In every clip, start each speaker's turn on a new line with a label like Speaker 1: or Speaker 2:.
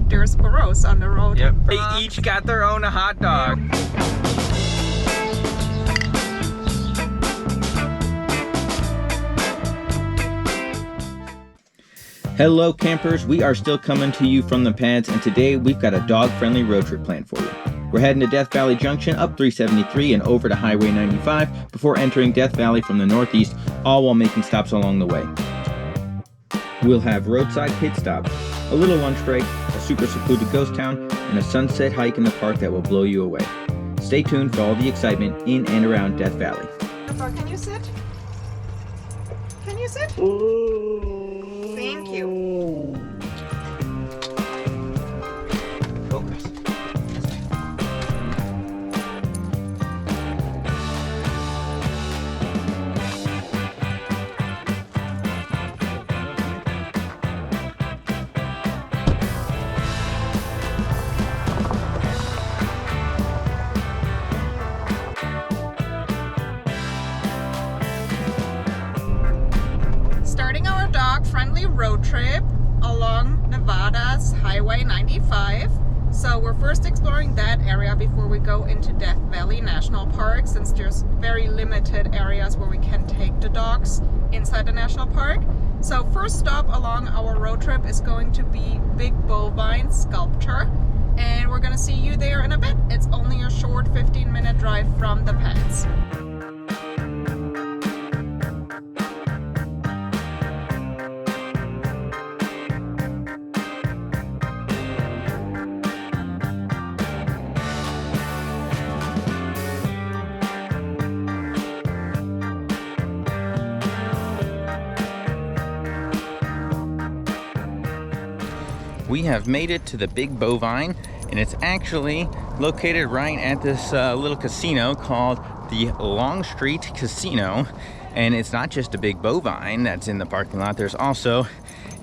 Speaker 1: there's burros on the road.
Speaker 2: Yep. They each got their own hot dog. Hello campers, we are still coming to you from the pads, and today we've got a dog-friendly road trip planned for you. We're heading to Death Valley Junction up 373 and over to Highway 95 before entering Death Valley from the northeast, all while making stops along the way. We'll have roadside pit stops, a little lunch break, a super secluded ghost town, and a sunset hike in the park that will blow you away. Stay tuned for all the excitement in and around Death Valley.
Speaker 1: Can you sit? Can you sit? Thank you.
Speaker 2: Focus.
Speaker 1: Starting our dog-friendly road trip along Nevada's Highway 95. So we're first exploring that area before we go into Death Valley National Park, since there's very limited areas where we can take the dogs inside the national park. So first stop along our road trip is going to be Big Bovine Sculpture, and we're gonna see you there in a bit. It's only a short 15-minute drive from the pads.
Speaker 2: We have made it to the Big Bovine, and it's actually located right at this little casino called the Long Street Casino. And it's not just a big bovine that's in the parking lot. There's also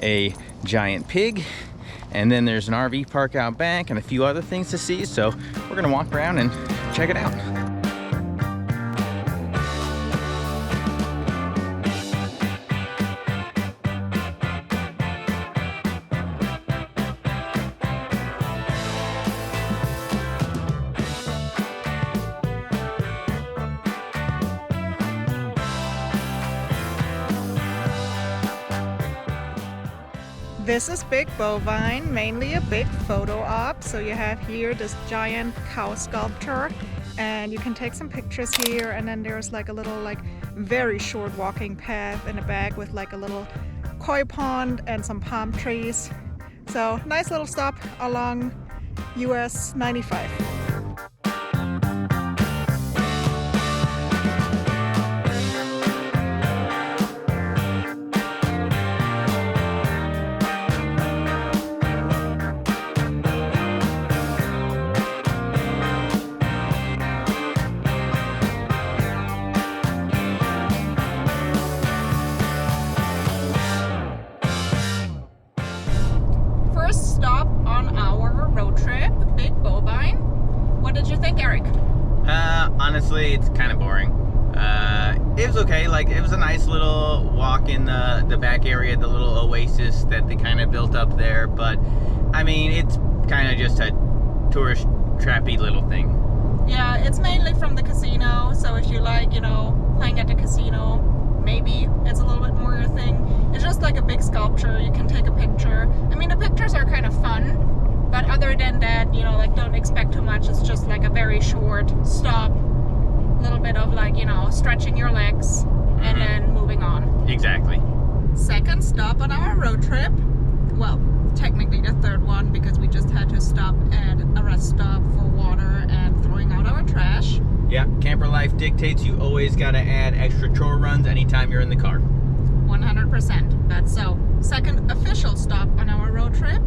Speaker 2: a giant pig, and then there's an RV park out back and a few other things to see. So we're gonna walk around and check it out.
Speaker 1: This is Big Bovine, mainly a big photo op. So you have here this giant cow sculpture, and you can take some pictures here, and then there's like a little very short walking path in the back with like a little koi pond and some palm trees. So nice little stop along US 95. Stop on our road trip, Big Bovine. What did you think, Eric?
Speaker 2: Honestly, it's kind of boring. It was okay. Like, it was a nice little walk in the back area, the little oasis that they kind of built up there. But I mean, it's kind of just a tourist trappy little thing.
Speaker 1: Yeah, it's mainly from the casino. So if you like, you know, playing at the casino, maybe it's a little bit more your thing. It's just like a big sculpture. You can take a picture. I mean, the pictures are kind of fun, but other than that, you know, like, don't expect too much. It's just like a very short stop, a little bit of like, you know, stretching your legs and then moving on.
Speaker 2: Exactly.
Speaker 1: Second stop on our road trip. Well, technically the third one, because we just had to stop at a rest stop for water and throwing out our trash.
Speaker 2: Yeah, camper life dictates you always gotta add extra chore runs anytime you're in the car.
Speaker 1: 100%. That's so. Second official stop on our road trip,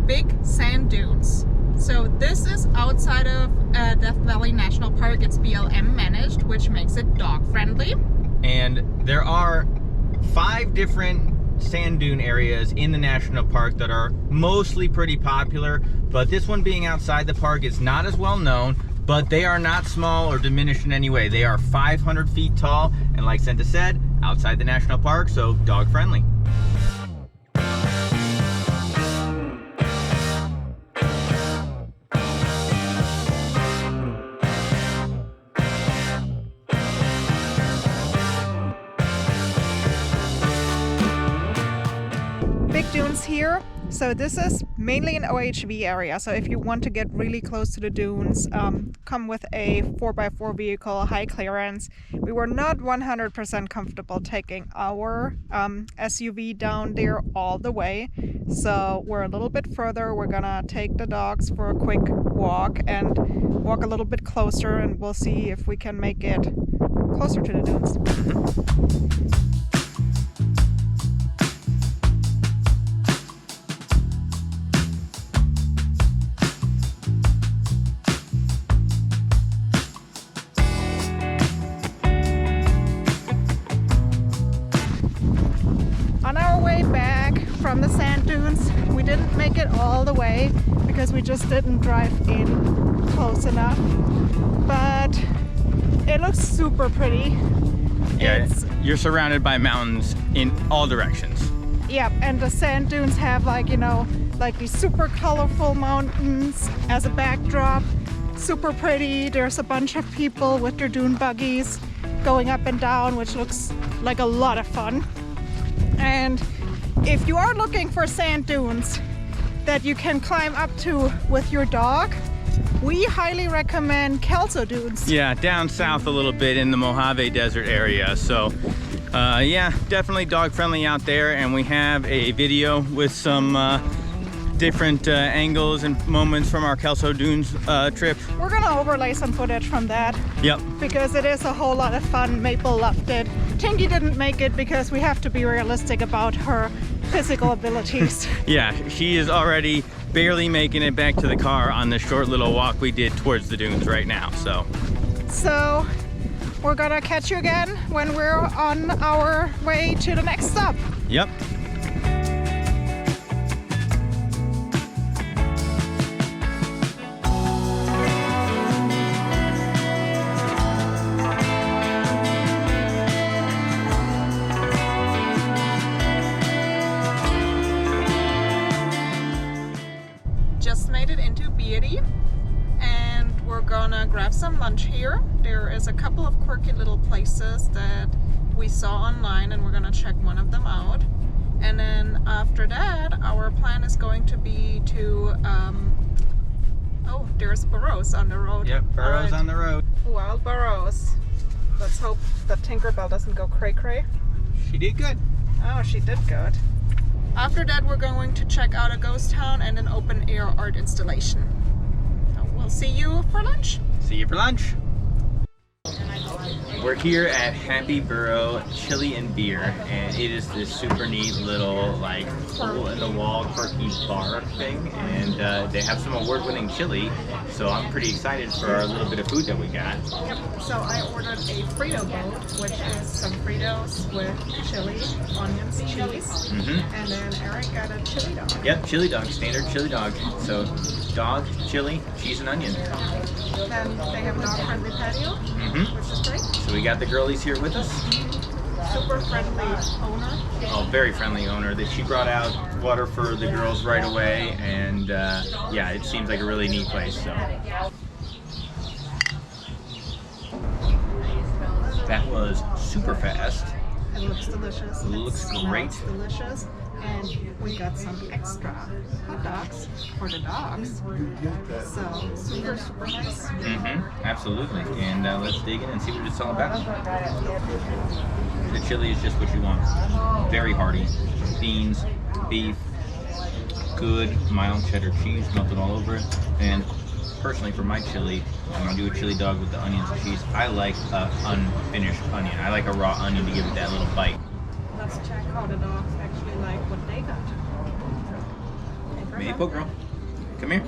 Speaker 1: Big Sand Dunes. So this is outside of Death Valley National Park. It's BLM managed, which makes it dog friendly.
Speaker 2: And there are 5 different sand dune areas in the national park that are mostly pretty popular, but this one being outside the park is not as well known, but they are not small or diminished in any way. They are 500 feet tall, and like Senta said, outside the national park, so dog friendly.
Speaker 1: So this is mainly an OHV area. So if you want to get really close to the dunes, come with a 4x4 vehicle, high clearance. We were not 100% comfortable taking our SUV down there all the way. So we're a little bit further. We're gonna take the dogs for a quick walk and walk a little bit closer, and we'll see if we can make it closer to the dunes. On our way back from the sand dunes, we didn't make it all the way because we just didn't drive in close enough, but it looks super pretty.
Speaker 2: Yeah, you're surrounded by mountains in all directions.
Speaker 1: Yeah, and the sand dunes have, like, you know, like these super colorful mountains as a backdrop. Super pretty. There's a bunch of people with their dune buggies going up and down, which looks like a lot of fun. And if you are looking for sand dunes that you can climb up to with your dog, we highly recommend Kelso Dunes.
Speaker 2: Yeah, down south a little bit in the Mojave Desert area. So yeah, definitely dog friendly out there. And we have a video with some different angles and moments from our Kelso Dunes trip.
Speaker 1: We're gonna overlay some footage from that.
Speaker 2: Yep.
Speaker 1: Because it is a whole lot of fun. Maple loved it. Tinky didn't make it because we have to be realistic about her physical abilities.
Speaker 2: Yeah, she is already barely making it back to the car on the short little walk we did towards the dunes right now. So
Speaker 1: we're gonna catch you again when we're on our way to the next stop.
Speaker 2: Yep.
Speaker 1: Just made it into Beatty, and we're gonna grab some lunch here. There is a couple of quirky little places that we saw online, and we're gonna check one of them out. And then after that, our plan is going to be to oh, there's burros on the road.
Speaker 2: Yep, burros on the road.
Speaker 1: Wild burros. Let's hope that Tinkerbell doesn't go cray-cray.
Speaker 2: She did good.
Speaker 1: Oh, she did good. After that, we're going to check out a ghost town and an open air art installation. We'll see you for lunch.
Speaker 2: See you for lunch. We're here at Happy Burro Chili and Beer, and it is this super neat little like hole in the wall quirky bar thing, and they have some award-winning chili, so I'm pretty excited for our little bit of food that we got.
Speaker 1: Yep, so I ordered a Frito boat, which is some Fritos with chili, onions, cheese, and then Eric got a chili dog.
Speaker 2: Yep, chili dog, standard chili dog. So dog, chili, cheese, and onion.
Speaker 1: Then they have a dog-friendly patio, which is great.
Speaker 2: So we got the girlies here with us.
Speaker 1: Super friendly owner.
Speaker 2: Oh, very friendly owner. That she brought out water for the girls right away, and yeah, it seems like a really neat place. So that was super fast.
Speaker 1: It looks delicious.
Speaker 2: It looks great.
Speaker 1: Smells delicious. And we got some extra hot dogs for the dogs. So super, super nice.
Speaker 2: Absolutely. And let's dig in and see what it's all about. The chili is just what you want. Very hearty. Beans, beef, good mild cheddar cheese melted all over it. And personally, for my chili, I'm gonna do a chili dog with the onions and cheese. I like an unfinished onion. I like a raw onion to give it that little bite.
Speaker 1: Let's check how the dogs actually like what they got.
Speaker 2: Maple girl, come here.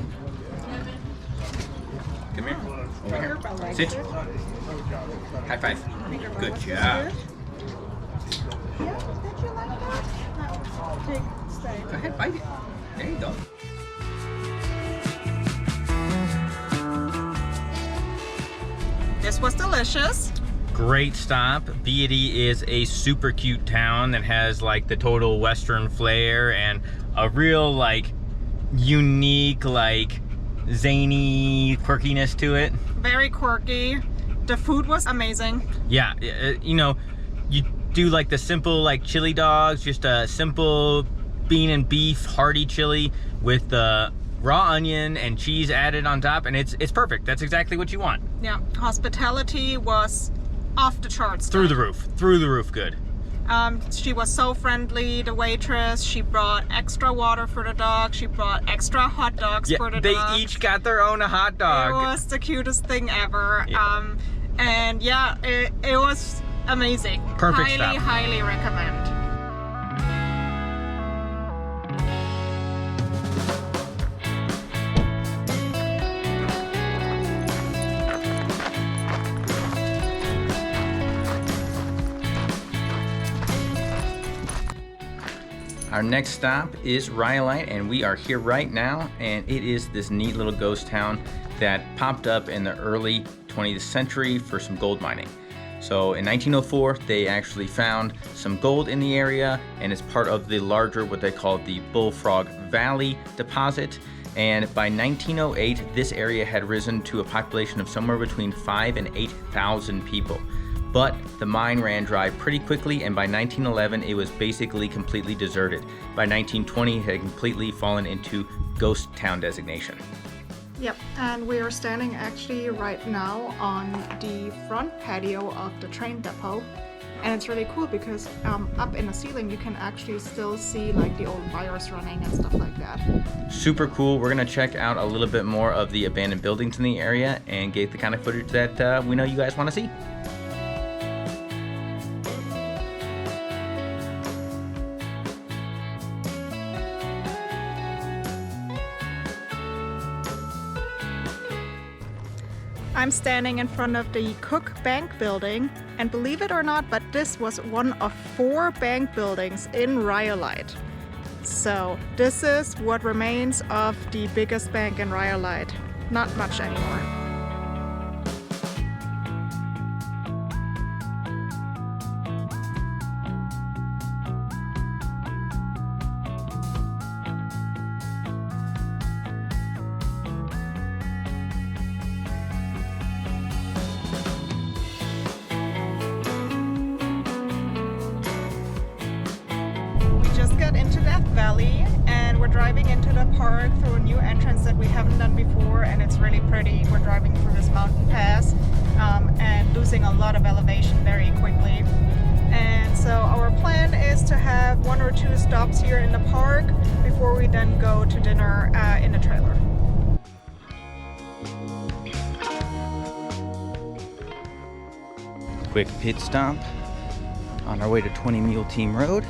Speaker 2: Come here. Over here. Sit. High five. Good job.
Speaker 1: Yeah, did you like that? No. Stay.
Speaker 2: Go ahead, bite it. There you go.
Speaker 1: This was delicious.
Speaker 2: Great stop. Beatty is a super cute town that has like the total Western flair and a real like unique like zany quirkiness to it.
Speaker 1: Very quirky. The food was amazing.
Speaker 2: Yeah, you know, you do like the simple like chili dogs, just a simple bean and beef hearty chili with the raw onion and cheese added on top, and it's perfect. That's exactly what you want.
Speaker 1: Yeah, hospitality was off the charts.
Speaker 2: Through the roof good.
Speaker 1: She was so friendly, the waitress. She brought extra water for the dog. She brought extra hot dogs for the
Speaker 2: they
Speaker 1: dogs.
Speaker 2: each got their own hot dog.
Speaker 1: It was the cutest thing ever.
Speaker 2: Yeah.
Speaker 1: And yeah, it was amazing.
Speaker 2: Perfect stop.
Speaker 1: Highly recommend.
Speaker 2: Our next stop is Rhyolite, and we are here right now, and it is this neat little ghost town that popped up in the early 20th century for some gold mining. So in 1904, they actually found some gold in the area, and it's part of the larger, what they call the Bullfrog Valley deposit. And by 1908, this area had risen to a population of somewhere between 5,000 and 8,000 people. But the mine ran dry pretty quickly, and by 1911, it was basically completely deserted. By 1920, it had completely fallen into ghost town designation.
Speaker 1: Yep, and we are standing actually right now on the front patio of the train depot. And it's really cool because up in the ceiling, you can actually still see like the old wires running and stuff like that.
Speaker 2: Super cool. We're gonna check out a little bit more of the abandoned buildings in the area and get the kind of footage that we know you guys wanna see.
Speaker 1: I'm standing in front of the Cook Bank building, and believe it or not, but this was one of 4 bank buildings in Rhyolite. So this is what remains of the biggest bank in Rhyolite. Not much anymore. Into Death Valley, and we're driving into the park through a new entrance that we haven't done before, and it's really pretty. We're driving through this mountain pass and losing a lot of elevation very quickly. And so our plan is to have 1 or 2 stops here in the park before we then go to dinner in the trailer.
Speaker 2: Quick pit stop on our way to 20 Mule Team Road.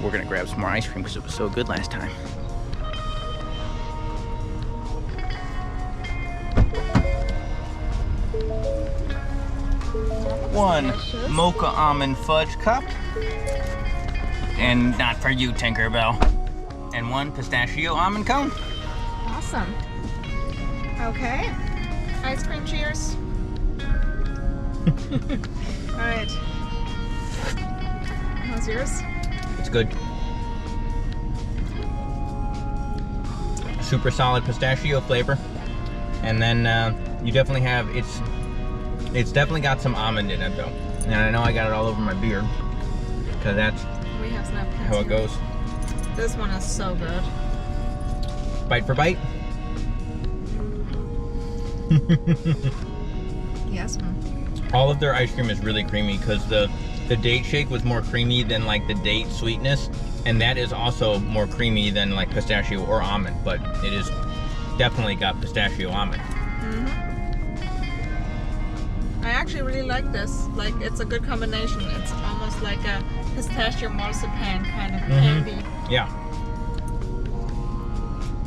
Speaker 2: We're gonna grab some more ice cream because it was so good last time. One mocha almond fudge cup, and not for you, Tinkerbell. And 1 pistachio almond cone.
Speaker 1: Awesome. Okay. Ice cream cheers. All right. How's yours?
Speaker 2: It's good. Super solid pistachio flavor, and then you definitely have it's definitely got some almond in it though, and I know I got it all over my beard because that's
Speaker 1: we have napkins
Speaker 2: how it
Speaker 1: here.
Speaker 2: goes.
Speaker 1: This one is so good.
Speaker 2: Bite for bite.
Speaker 1: Yes.
Speaker 2: All of their ice cream is really creamy because the date shake was more creamy than like the date sweetness, and that is also more creamy than like pistachio or almond, but it is definitely got pistachio almond.
Speaker 1: I actually really like this. Like, it's a good combination. It's almost like a pistachio marzipan kind of candy.
Speaker 2: Yeah.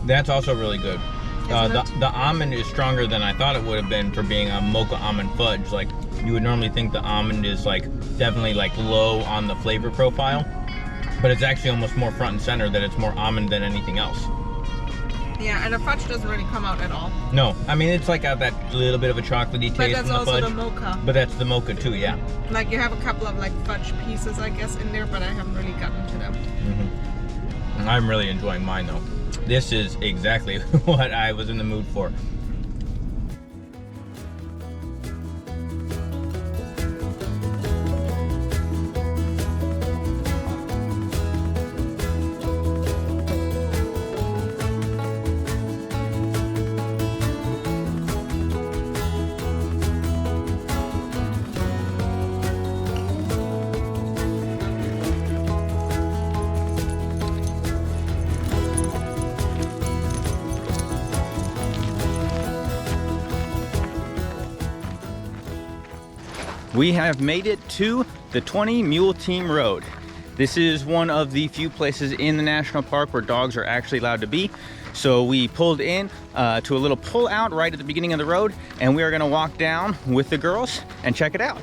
Speaker 2: That's also really good. The almond is stronger than I thought it would have been for being a mocha almond fudge. Like, you would normally think the almond is like definitely like low on the flavor profile, but it's actually almost more front and center, that it's more almond than anything else.
Speaker 1: Yeah, and the fudge doesn't really come out at all.
Speaker 2: No, I mean, it's like got that little bit of a chocolatey taste in the fudge.
Speaker 1: But that's also the mocha.
Speaker 2: But that's the mocha too, yeah.
Speaker 1: Like, you have a couple of like fudge pieces, I guess, in there, but I haven't really gotten to them.
Speaker 2: I'm really enjoying mine though. This is exactly what I was in the mood for. We have made it to the 20 Mule Team Road. This is one of the few places in the national park where dogs are actually allowed to be. So we pulled in to a little pull out right at the beginning of the road, and we are gonna walk down with the girls and check it out.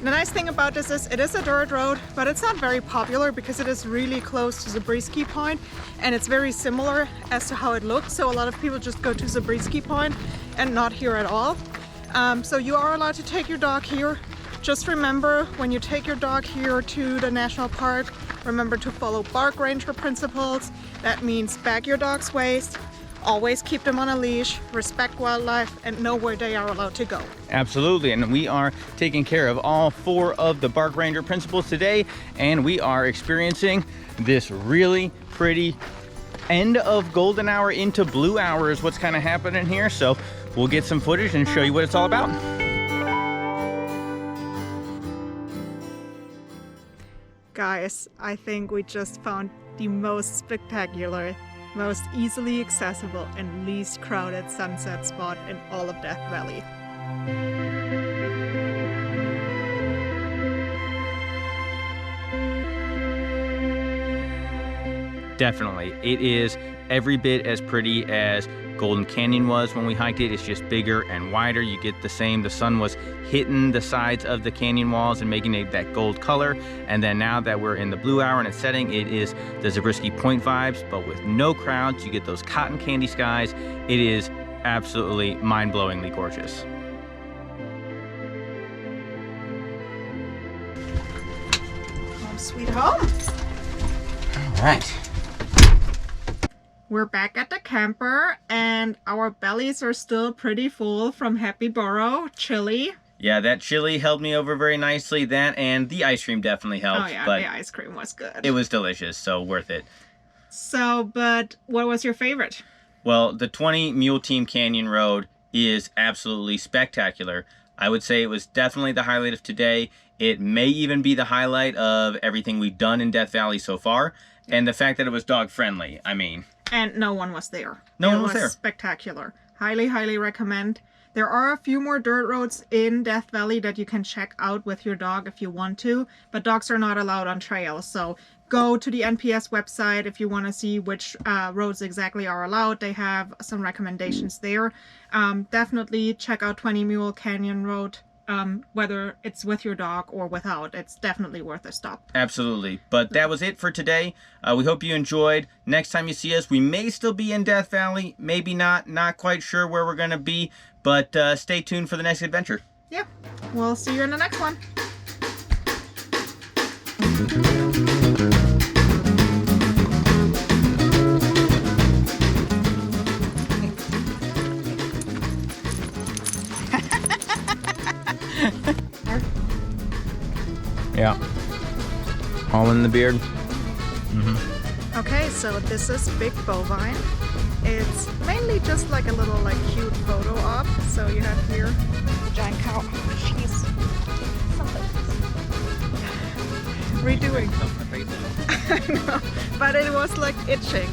Speaker 1: The nice thing about this is it is a dirt road, but it's not very popular because it is really close to Zabriskie Point, and it's very similar as to how it looks. So a lot of people just go to Zabriskie Point and not here at all. So you are allowed to take your dog here. Just remember, when you take your dog here to the national park, remember to follow park ranger principles. That means bag your dog's waist, always keep them on a leash, respect wildlife, and know where they are allowed to go.
Speaker 2: Absolutely, and we are taking care of all 4 of the park ranger principles today, and we are experiencing this really pretty end of golden hour into blue hour is what's kind of happening here. So we'll get some footage and show you what it's all about.
Speaker 1: Guys, I think we just found the most spectacular, most easily accessible, and least crowded sunset spot in all of Death Valley.
Speaker 2: Definitely. It is every bit as pretty as Golden Canyon was when we hiked it. It's just bigger and wider. You get the same. The sun was hitting the sides of the canyon walls and making it that gold color. And then now that we're in the blue hour and it's setting, it is the Zabriskie Point vibes, but with no crowds. You get those cotton candy skies. It is absolutely mind-blowingly gorgeous.
Speaker 1: Home sweet home.
Speaker 2: All right.
Speaker 1: We're back at the camper, and our bellies are still pretty full from Happy Burro chili.
Speaker 2: Yeah, that chili held me over very nicely. That and the ice cream definitely helped.
Speaker 1: Oh yeah,
Speaker 2: but
Speaker 1: the ice cream was good.
Speaker 2: it was delicious, so worth it.
Speaker 1: So, but what was your favorite?
Speaker 2: Well, the 20 Mule Team Canyon Road is absolutely spectacular. I would say it was definitely the highlight of today. It may even be the highlight of everything we've done in Death Valley so far. And the fact that it was dog friendly, I mean.
Speaker 1: And no one was there.
Speaker 2: No one was there.
Speaker 1: Spectacular. Highly, highly recommend. There are a few more dirt roads in Death Valley that you can check out with your dog if you want to, but dogs are not allowed on trails. So go to the NPS website if you want to see which roads exactly are allowed. They have some recommendations there. Definitely check out 20 Mule Canyon Road. Whether it's with your dog or without, it's definitely worth a stop.
Speaker 2: Absolutely. But that was it for today. We hope you enjoyed. Next time you see us, we may still be in Death Valley, maybe not quite sure where we're going to be, but stay tuned for the next adventure.
Speaker 1: Yeah, we'll see you in the next one.
Speaker 2: Yeah. All in the beard.
Speaker 1: Okay, so this is Big Bovine. It's mainly just like a little cute photo op. So you have here the giant cow. She's redoing. I know, but it was like itching.